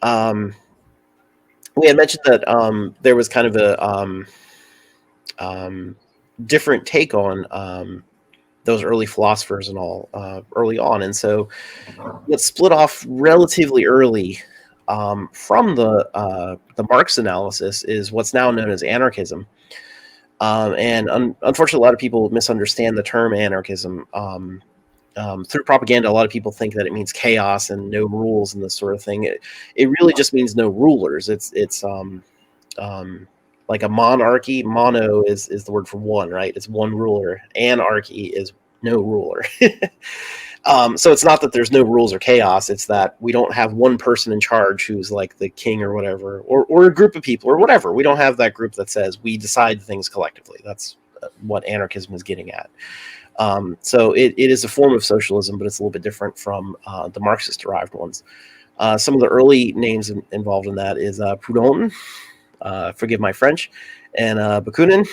Um, we had mentioned that there was kind of a um, different take on those early philosophers and all early on, and so what split off relatively early from the Marx analysis is what's now known as anarchism. Unfortunately, a lot of people misunderstand the term anarchism. Through propaganda, a lot of people think that it means chaos and no rules and this sort of thing. It really just means no rulers. It's like a monarchy. Mono is the word for one, right? It's one ruler. Anarchy is no ruler. So it's not that there's no rules or chaos. It's that we don't have one person in charge who's like the king or whatever, or a group of people or whatever. We don't have that group that says we decide things collectively. That's what anarchism is getting at. So it is a form of socialism, but it's a little bit different from the Marxist-derived ones. Some of the early names involved in that is Proudhon, forgive my French, and Bakunin.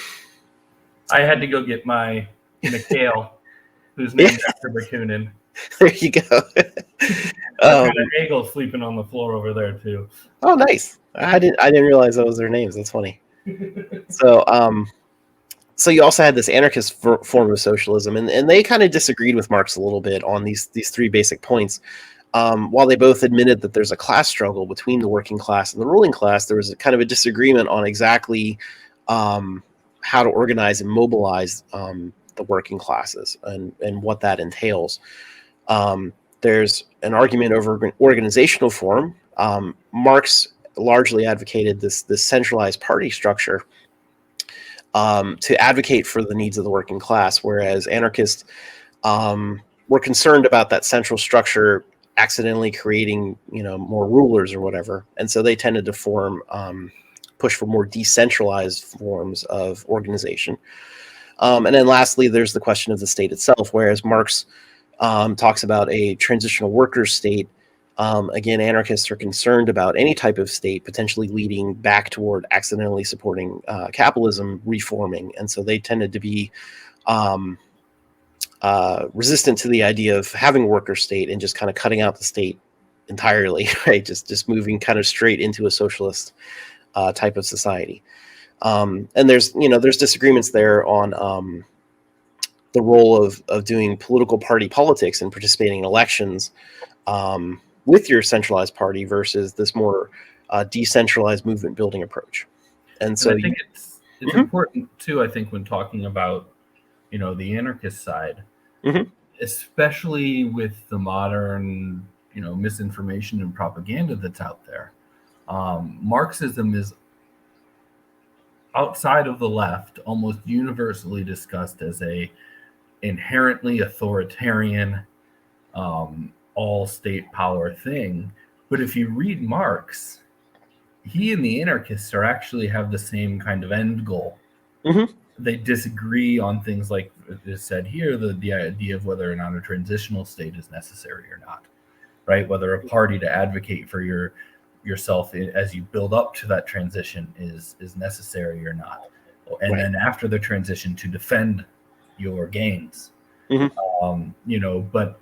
I had to go get my Mikhail, who's named after Bakunin. There you go. I've got an eagle sleeping on the floor over there too. Oh, nice! I didn't realize that was their names. That's funny. So you also had this anarchist form of socialism, and they kind of disagreed with Marx a little bit on these three basic points. While they both admitted that there's a class struggle between the working class and the ruling class, there was kind of a disagreement on exactly how to organize and mobilize the working classes and what that entails. There's an argument over organizational form. Marx largely advocated this centralized party structure to advocate for the needs of the working class, whereas anarchists were concerned about that central structure accidentally creating, more rulers or whatever, and so they tended to push for more decentralized forms of organization. And then lastly, there's the question of the state itself, whereas Marx talks about a transitional workers' state. Again, anarchists are concerned about any type of state potentially leading back toward accidentally supporting capitalism reforming, and so they tended to be resistant to the idea of having a worker state and just kind of cutting out the state entirely, right? Just moving kind of straight into a socialist type of society. And there's disagreements there on the role of doing political party politics and participating in elections with your centralized party versus this more decentralized movement building approach. And so I think it's important too, I think, when talking about, the anarchist side, especially with the modern, misinformation and propaganda that's out there. Marxism is, outside of the left, almost universally discussed as a inherently authoritarian, all state power thing. But if you read Marx, he and the anarchists actually have the same kind of end goal. They disagree on things like is said here, the idea of whether or not a transitional state is necessary or not, right? Whether a party to advocate for yourself as you build up to that transition is necessary or not, and then after the transition to defend your gains. But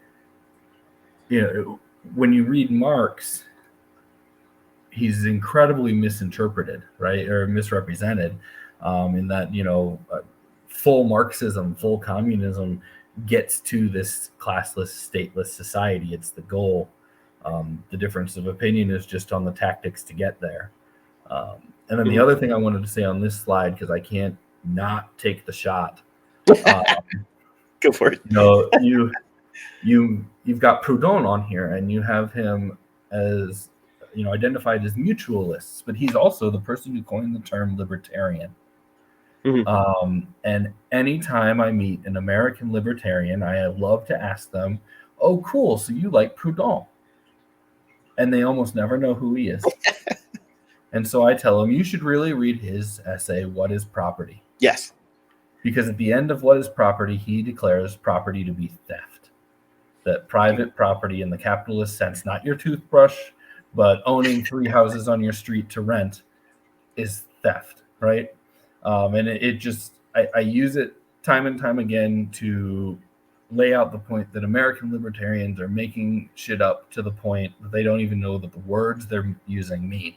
when you read Marx, he's incredibly misinterpreted, right, or misrepresented, in that full Marxism, full communism gets to this classless, stateless society. It's the goal. The difference of opinion is just on the tactics to get there. And then the other thing I wanted to say on this slide, because I can't not take the shot. Go for it. You've got Proudhon on here, and you have him as identified as mutualists, but he's also the person who coined the term libertarian. And anytime I meet an American libertarian, I love to ask them, "Oh, cool, so you like Proudhon?" And they almost never know who he is. And so I tell them, you should really read his essay, What is Property? Yes. Because at the end of What is Property, he declares property to be theft. That private property in the capitalist sense, not your toothbrush, but owning 3 houses on your street to rent, is theft, right? And it just, I use it time and time again to lay out the point that American libertarians are making shit up to the point that they don't even know that the words they're using mean.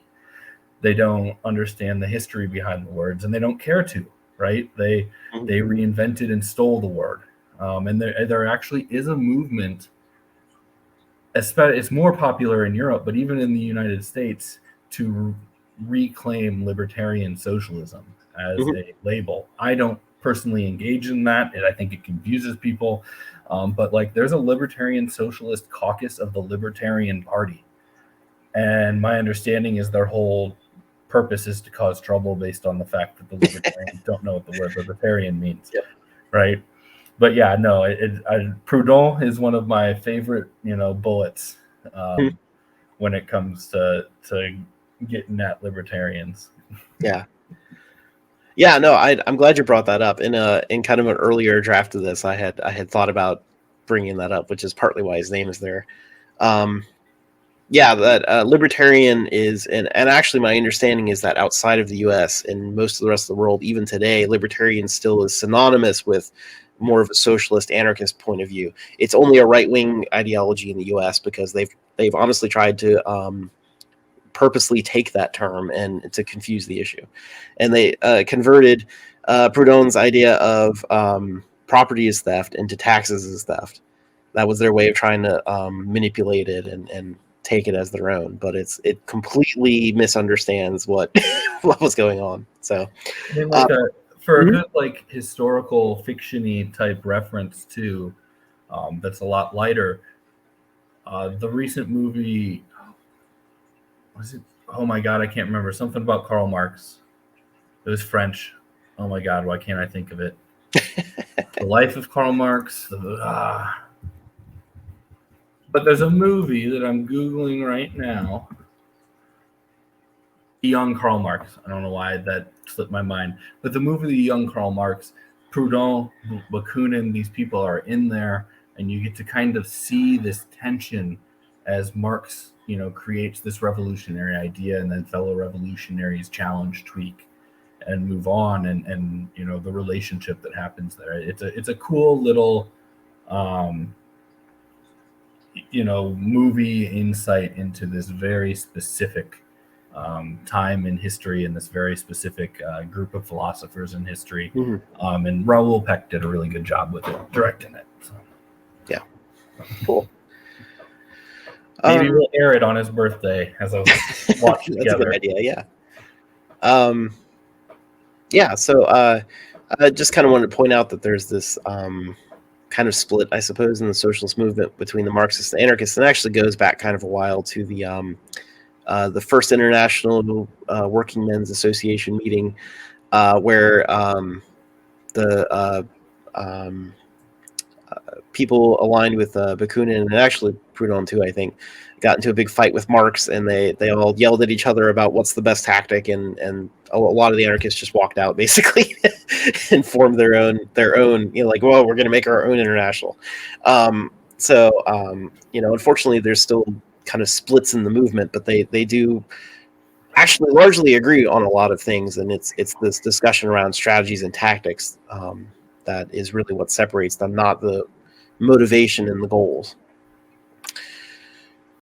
They don't understand the history behind the words, and they don't care to, right? They reinvented and stole the word. And there actually is a movement, it's more popular in Europe, but even in the United States, to reclaim libertarian socialism as a label. I don't personally engage in that, and I think it confuses people. But like, there's a libertarian socialist caucus of the Libertarian Party, and my understanding is their whole purpose is to cause trouble based on the fact that the libertarians don't know what the word libertarian means, right? But yeah, no, Proudhon is one of my favorite, bullets when it comes to getting at libertarians. Yeah, no, I'm glad you brought that up. In kind of an earlier draft of this, I had thought about bringing that up, which is partly why his name is there. That libertarian is, and actually my understanding is that outside of the U.S. and most of the rest of the world, even today, libertarian still is synonymous with more of a socialist anarchist point of view. It's only a right-wing ideology in the U.S. because they've honestly tried to purposely take that term and to confuse the issue, and they converted Proudhon's idea of property as theft into taxes as theft. That was their way of trying to manipulate it and take it as their own, but it completely misunderstands what was going on. So, I mean, for a good like historical fiction-y type reference too, that's a lot lighter. The recent movie, was it? Oh my god, I can't remember. Something about Karl Marx. It was French. Oh my god, why can't I think of it? The Life of Karl Marx. But there's a movie that I'm Googling right now. Young Karl Marx. I don't know why that slipped my mind. But the movie The Young Karl Marx, Proudhon, Bakunin, these people are in there, and you get to kind of see this tension as Marx, creates this revolutionary idea, and then fellow revolutionaries challenge, tweak, and move on, and the relationship that happens there. It's a cool little movie insight into this very specific time in history and this very specific group of philosophers in history. And Raoul Peck did a really good job with it, directing it. So. Yeah, cool. Maybe we'll air it on his birthday as I watch it together. That's a good idea. Yeah. So I just kind of wanted to point out that there's this kind of split, I suppose, in the socialist movement between the Marxists and anarchists, and actually goes back kind of a while to the first International Working Men's Association meeting, where the people aligned with Bakunin and actually Proudhon too, I think, got into a big fight with Marx, and they all yelled at each other about what's the best tactic, and a lot of the anarchists just walked out basically and formed their own, well, we're going to make our own international. Unfortunately, there's still kind of splits in the movement, but they do actually largely agree on a lot of things, and it's this discussion around strategies and tactics that is really what separates them, not the motivation and the goals.